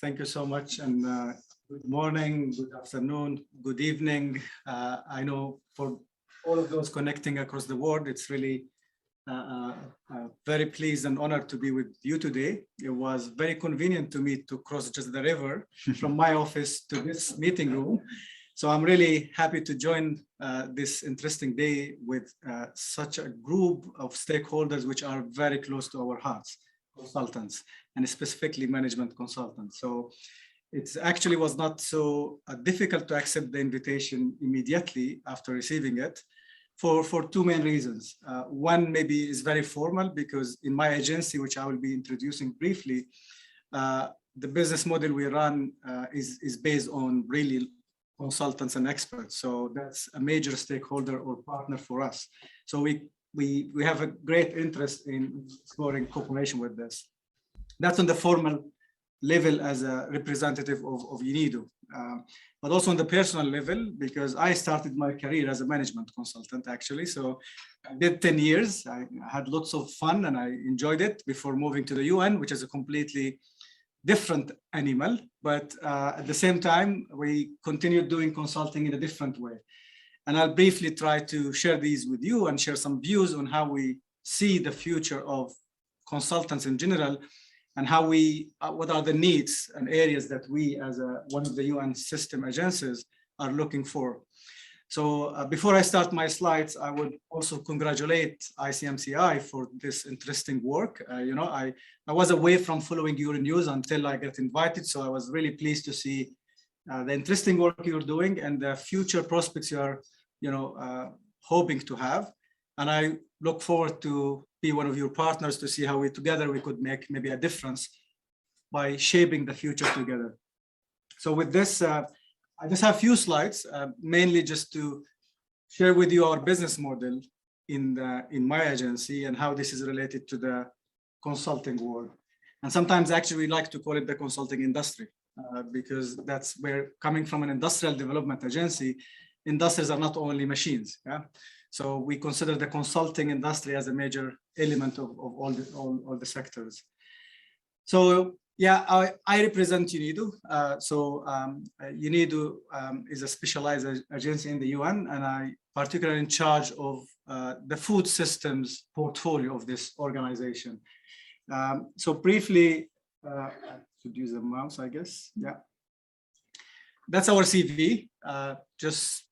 Thank you so much. And good morning, good afternoon, good evening. I know for all of those connecting across the world, it's really very pleased and honored to be with you today. It was very convenient to me to cross just the river from my office to this meeting room. So I'm really happy to join this interesting day with such a group of stakeholders which are very close to our hearts, consultants, and specifically management consultants. So it actually was not so difficult to accept the invitation immediately after receiving it for two main reasons. One maybe is very formal, because in my agency, which I will be introducing briefly, the business model we run is based on really consultants and experts. So that's a major stakeholder or partner for us. So we have a great interest in exploring cooperation with this. That's on the formal level as a representative of UNIDO, but also on the personal level, because I started my career as a management consultant, actually. So I did 10 years. I had lots of fun and I enjoyed it before moving to the UN, which is a completely different animal. But at the same time, we continued doing consulting in a different way. And I'll briefly try to share these with you and share some views on how we see the future of consultants in general, and how what are the needs and areas that we as one of the UN system agencies are looking for. So before I start my slides, I would also congratulate ICMCI for this interesting work. I was away from following your news until I got invited. So I was really pleased to see the interesting work you're doing and the future prospects you are hoping to have. And I look forward to be one of your partners to see how we could make maybe a difference by shaping the future together. So with this, I just have a few slides, mainly just to share with you our business model in my agency and how this is related to the consulting world. And sometimes actually we like to call it the consulting industry, because that's where, coming from an industrial development agency, industries are not only machines. Yeah. So we consider the consulting industry as a major element of all the sectors. So yeah, I represent UNIDO. UNIDO is a specialized agency in the UN, and I particularly in charge of the food systems portfolio of this organization. So briefly, I should use the mouse, I guess. Yeah, that's our CV. Just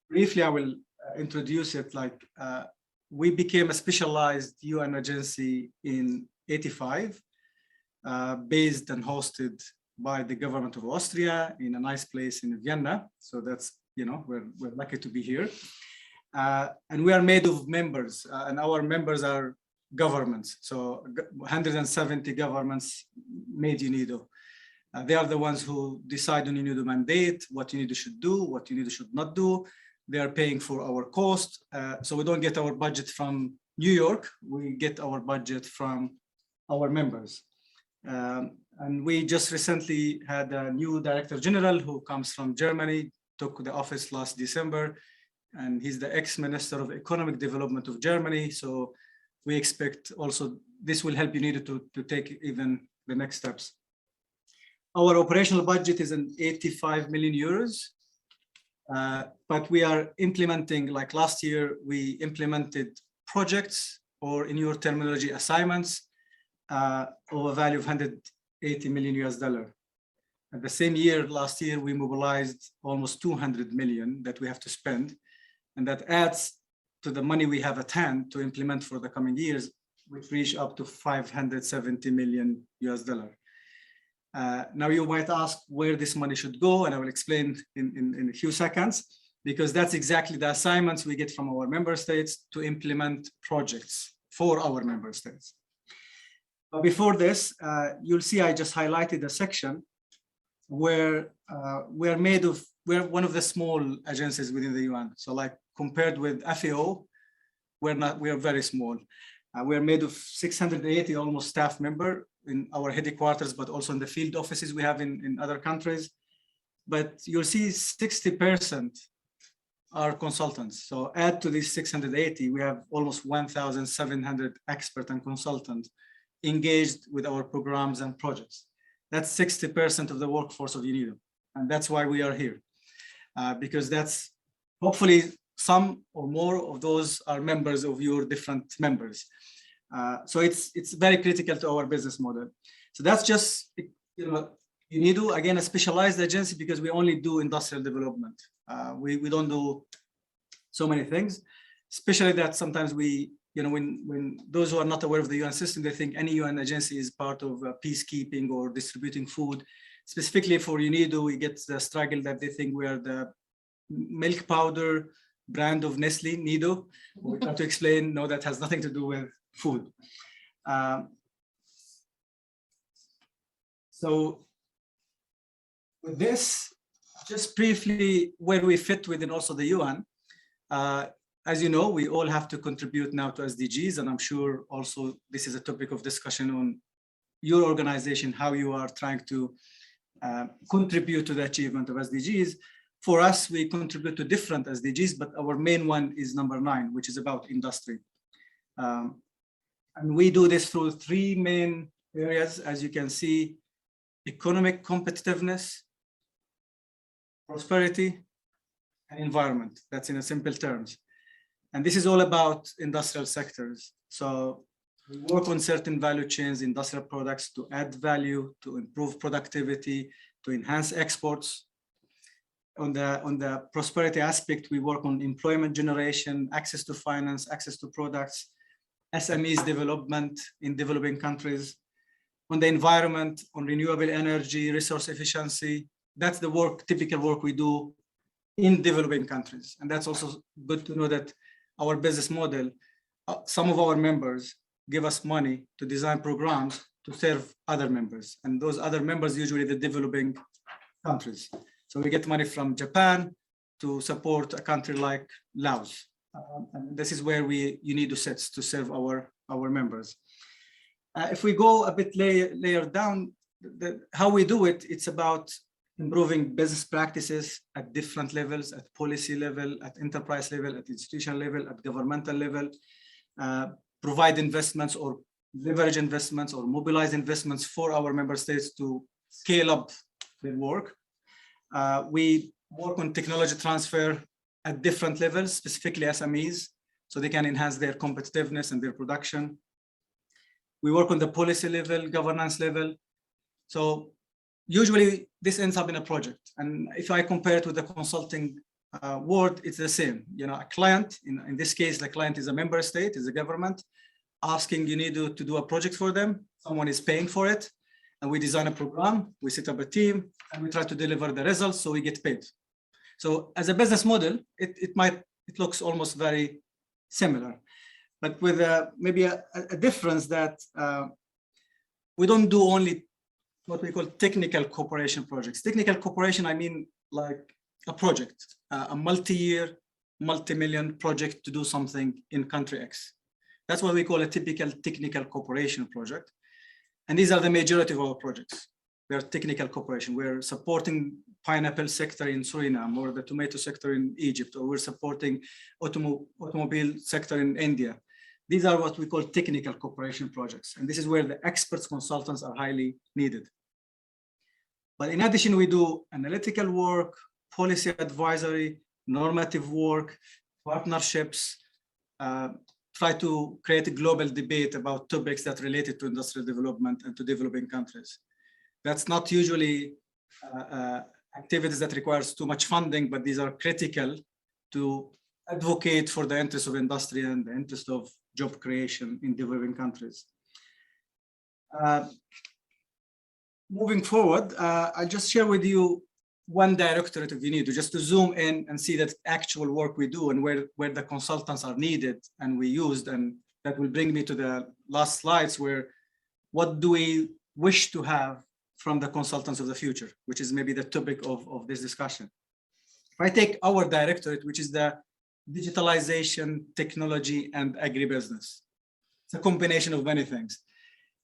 briefly, I will introduce it. We became a specialized UN agency in '85, based and hosted by the government of Austria in a nice place in Vienna. So that's, we're lucky to be here. And we are made of members, and our members are governments. So 170 governments made UNIDO. They are the ones who decide on UNIDO mandate, what UNIDO should do, what UNIDO should not do. They are paying for our cost. So we don't get our budget from New York. We get our budget from our members. And we just recently had a new director general who comes from Germany, took the office last December, and he's the ex-minister of economic development of Germany. So we expect also this will help UNIDO to take even the next steps. Our operational budget is 85 million euros. But we are implementing, like last year, we implemented projects, or in your terminology, assignments, of a value of $180 million. At the same year, last year, we mobilized almost 200 million that we have to spend. And that adds to the money we have at hand to implement for the coming years, which reach up to $570 million. Now you might ask where this money should go, and I will explain in a few seconds, because that's exactly the assignments we get from our member states to implement projects for our member states. But before this, you'll see I just highlighted a section where we're one of the small agencies within the UN. So like compared with FAO, we are very small. We are made of 680 almost staff member in our headquarters, but also in the field offices we have in other countries. But you'll see 60% are consultants. So add to these 680, we have almost 1,700 experts and consultants engaged with our programs and projects. That's 60% of the workforce of UNIDO. And that's why we are here, because that's hopefully some or more of those are members of your different members. So it's very critical to our business model. So that's just, UNIDO, again, a specialized agency because we only do industrial development. We don't do so many things, especially that sometimes we, when those who are not aware of the UN system, they think any UN agency is part of peacekeeping or distributing food. Specifically for UNIDO, we get the struggle that they think we are the milk powder brand of Nestle, Nido. We try to explain, no, that has nothing to do with food. So with this, just briefly where we fit within also the UN. As you know, we all have to contribute now to SDGs, and I'm sure also this is a topic of discussion on your organization, how you are trying to contribute to the achievement of SDGs. For us, we contribute to different SDGs, but our main one is number 9, which is about industry. And we do this through 3 main areas, as you can see: economic competitiveness, prosperity, and environment. That's in a simple terms. And this is all about industrial sectors. So we work on certain value chains, industrial products, to add value, to improve productivity, to enhance exports. On the prosperity aspect, we work on employment generation, access to finance, access to products, SMEs development in developing countries. On the environment, on renewable energy, resource efficiency. That's the work, typical work we do in developing countries. And that's also good to know that our business model, some of our members give us money to design programs to serve other members. And those other members, usually the developing countries. So we get money from Japan to support a country like Laos. And this is where UNIDO sits to serve our members. If we go a bit layer down, how we do it, it's about improving business practices at different levels, at policy level, at enterprise level, at institutional level, at governmental level, provide investments or leverage investments or mobilize investments for our member states to scale up their work. We work on technology transfer at different levels, specifically SMEs, so they can enhance their competitiveness and their production. We work on the policy level, governance level. So usually this ends up in a project. And if I compare it with the consulting world, it's the same. A client, in this case, the client is a member state, is a government, asking UNIDO to do a project for them. Someone is paying for it. And we design a program, we set up a team, and we try to deliver the results so we get paid. So as a business model, it looks almost very similar, but with maybe a difference that we don't do only what we call technical cooperation projects. Technical cooperation, I mean like a project, a multi-year, multi-million project to do something in country X. That's what we call a typical technical cooperation project. And these are the majority of our projects. We are technical cooperation. We're supporting pineapple sector in Suriname, or the tomato sector in Egypt, or we're supporting automobile sector in India. These are what we call technical cooperation projects. And this is where the experts, consultants are highly needed. But in addition, we do analytical work, policy advisory, normative work, partnerships, try to create a global debate about topics that are related to industrial development and to developing countries. That's not usually activities that requires too much funding, but these are critical to advocate for the interests of industry and the interest of job creation in developing countries. Moving forward, I'll just share with you one directorate of UNIDO, just to zoom in and see that actual work we do and where the consultants are needed and we used. And that will bring me to the last slides, where what do we wish to have from the consultants of the future, which is maybe the topic of this discussion. If I take our directorate, which is the digitalization, technology, and agribusiness. It's a combination of many things.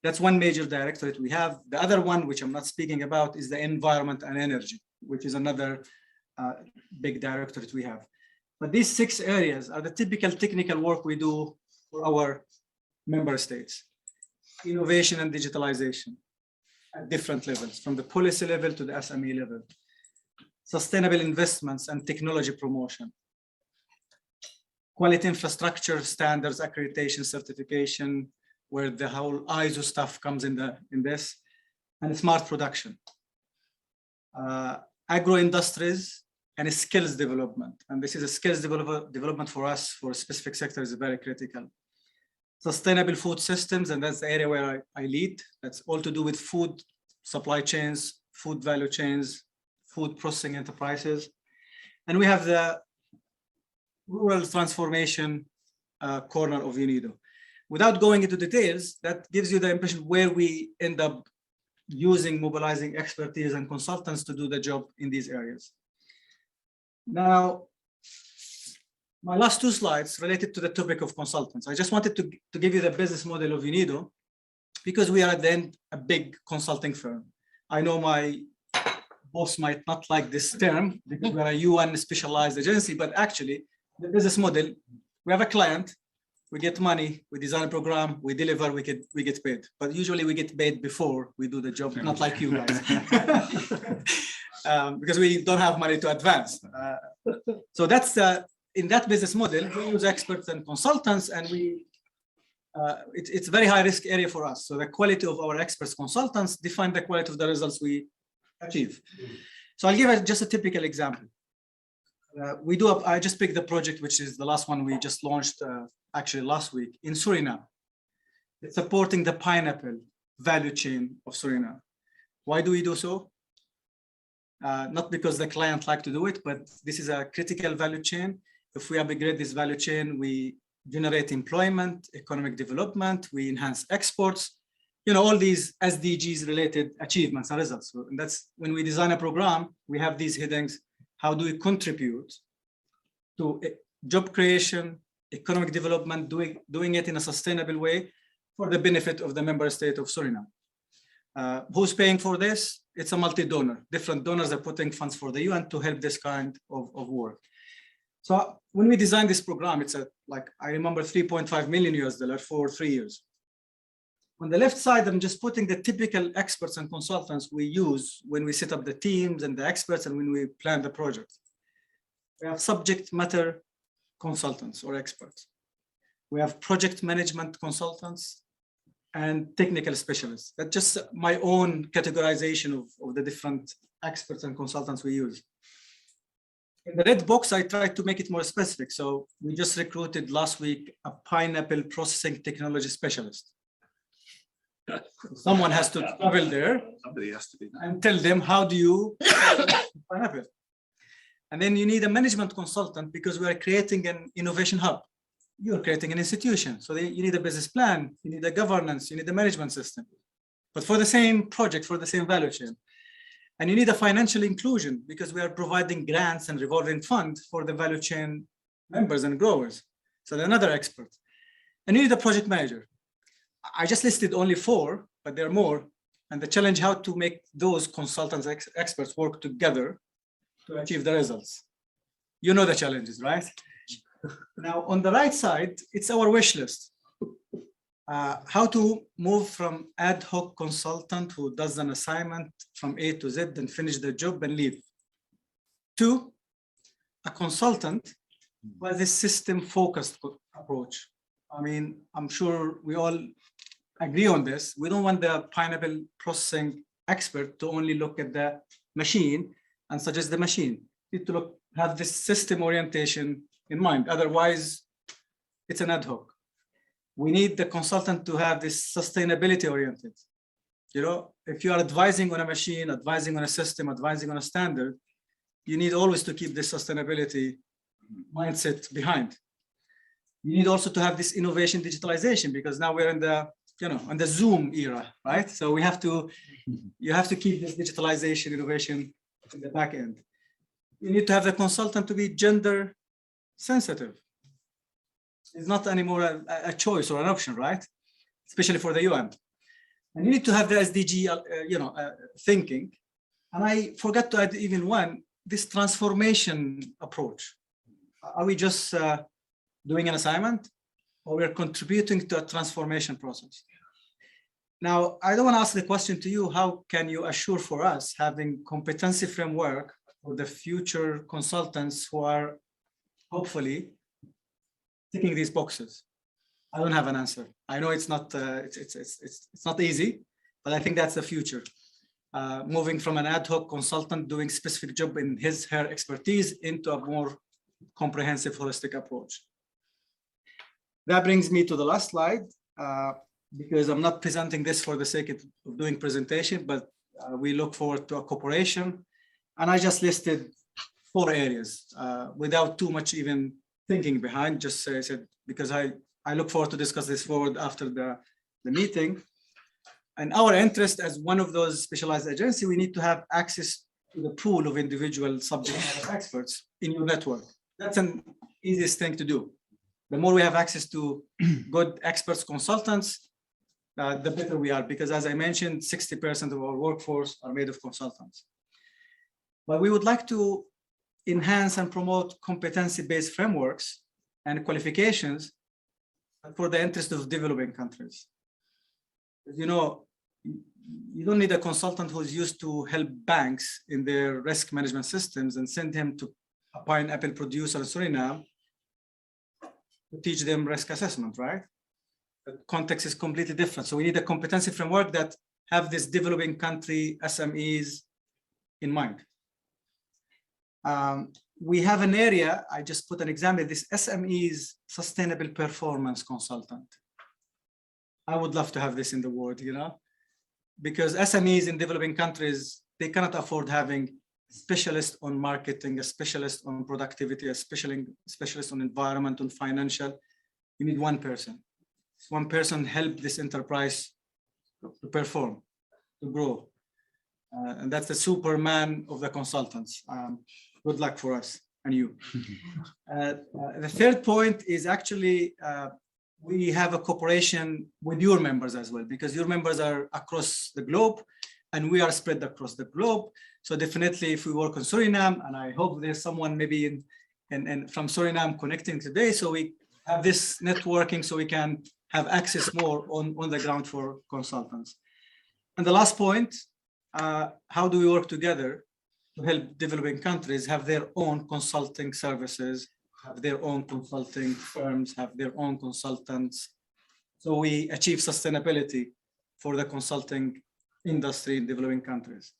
That's one major directorate we have. The other one, which I'm not speaking about, is the environment and energy, which is another big directorate we have. But these 6 areas are the typical technical work we do for our member states. Innovation and digitalization, at different levels, from the policy level to the SME level. Sustainable investments and technology promotion. Quality infrastructure standards, accreditation, certification, where the whole ISO stuff comes in this, and smart production. Agro industries and skills development. And this is a skills development for us for a specific sector is very critical. Sustainable food systems, and that's the area where I lead. That's all to do with food supply chains, food value chains, food processing enterprises. And we have the rural transformation corner of UNIDO. Without going into details, that gives you the impression where we end up mobilizing expertise and consultants to do the job in these areas. Now, my last two slides related to the topic of consultants. I just wanted to give you the business model of UNIDO because we are at the end a big consulting firm. I know my boss might not like this term because we're a UN specialized agency, but actually the business model, we have a client, we get money, we design a program, we deliver, we get paid. But usually we get paid before we do the job, not like you guys. Because we don't have money to advance. So that's in that business model, we use experts and consultants, and it's a very high risk area for us. So the quality of our experts, consultants define the quality of the results we achieve. So I'll give just a typical example. I just picked the project, which is the last one we just launched actually last week in Suriname. It's supporting the pineapple value chain of Suriname. Why do we do so? Not because the client like to do it, but this is a critical value chain. If we upgrade this value chain, we generate employment, economic development, we enhance exports, all these SDGs related achievements and results. And that's when we design a program, we have these headings. How do we contribute to job creation, economic development, doing it in a sustainable way for the benefit of the member state of Suriname? Who's paying for this? It's a multi-donor. Different donors are putting funds for the UN to help this kind of work. So when we designed this program, it's I remember $3.5 million for 3 years. On the left side, I'm just putting the typical experts and consultants we use when we set up the teams and the experts and when we plan the project. We have subject matter consultants or experts. We have project management consultants and technical specialists. That's just my own categorization of the different experts and consultants we use. In the red box, I tried to make it more specific. So we just recruited last week a pineapple processing technology specialist. Someone has to travel there. Somebody has to be there. And tell them, how do you pineapple? And then you need a management consultant because we are creating an innovation hub. You're creating an institution. So you need a business plan, you need a governance, you need a management system. But for the same project, for the same value chain. And you need a financial inclusion because we are providing grants and revolving funds for the value chain members and growers. So they're another expert. And you need a project manager. I just listed only 4, but there are more. And the challenge, how to make those consultants, experts work together to achieve the results. You know the challenges, right? Now, on the right side, it's our wish list. How to move from ad hoc consultant who does an assignment from A to Z and finish the job and leave, to a consultant with a system-focused approach. I mean, I'm sure we all agree on this. We don't want the pineapple processing expert to only look at the machine and suggest the machine. You need to have this system orientation in mind. Otherwise, it's an ad hoc. We need the consultant to have this sustainability oriented. If you are advising on a machine, advising on a system, advising on a standard, you need always to keep this sustainability mindset behind. You need also to have this innovation digitalization because now we're in the, on the Zoom era, right? So you have to keep this digitalization innovation in the back end. You need to have the consultant to be gender sensitive. It's not anymore a choice or an option, right? Especially for the UN. And you need to have the SDG, thinking. And I forgot to add even one, this transformation approach. Are we just doing an assignment, or we're contributing to a transformation process? Now, I don't want to ask the question to you, how can you assure for us having competency framework for the future consultants who are hopefully ticking these boxes? I don't have an answer. I know it's not it's not easy, but I think that's the future. Moving from an ad hoc consultant doing specific job in her expertise into a more comprehensive, holistic approach. That brings me to the last slide, because I'm not presenting this for the sake of doing presentation, but we look forward to a cooperation. And I just listed 4 areas without too much even thinking behind, just said, because I look forward to discuss this forward after the meeting. And our interest as one of those specialized agencies, we need to have access to the pool of individual subject matter experts in your network. That's an easiest thing to do. The more we have access to good experts, consultants, the better we are, because as I mentioned, 60% of our workforce are made of consultants. But we would like to enhance and promote competency-based frameworks and qualifications for the interest of developing countries. You know, you don't need a consultant who's used to help banks in their risk management systems and send him to a pineapple producer in Suriname to teach them risk assessment, right? The context is completely different. So we need a competency framework that have this developing country SMEs in mind. We have an area, I just put an example, this SMEs sustainable performance consultant. I would love to have this in the world, you know, because SMEs in developing countries, they cannot afford having specialist on marketing, a specialist on productivity, a specialist on environment, on financial. You need one person. One person help this enterprise to perform, to grow. And that's the Superman of the consultants. Good luck for us and you. The third point is actually, we have a cooperation with your members as well, because your members are across the globe and we are spread across the globe. So definitely if we work in Suriname, and I hope there's someone maybe from Suriname connecting today, so we have this networking so we can have access more on the ground for consultants. And the last point, how do we work together to help developing countries have their own consulting services, have their own consulting firms, have their own consultants. So we achieve sustainability for the consulting industry in developing countries.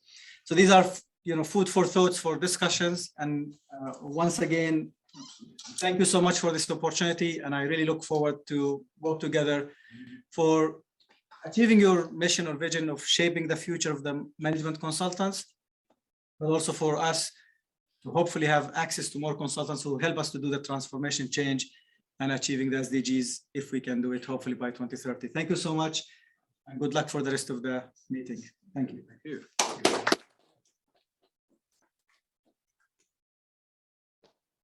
So these are, you know, food for thoughts for discussions. And once again, thank you so much for this opportunity. And I really look forward to work together for achieving your mission or vision of shaping the future of the management consultants, but also for us to hopefully have access to more consultants who help us to do the transformation change and achieving the SDGs, if we can do it, hopefully by 2030. Thank you so much, and good luck for the rest of the meeting. Thank you. Thank you.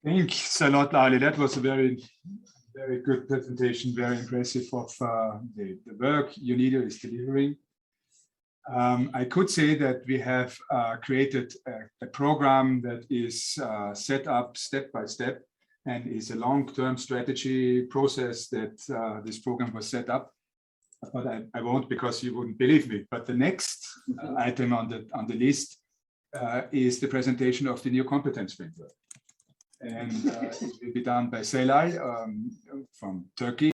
Thanks a lot, Ali. That was a very good presentation, very impressive of the work UNIDO is delivering. I could say that we have created a program that is set up step by step and is a long-term strategy process that this program was set up. But I won't, because you wouldn't believe me. But the next item on the list is the presentation of the new competence framework. And it will be done by Selay from Turkey.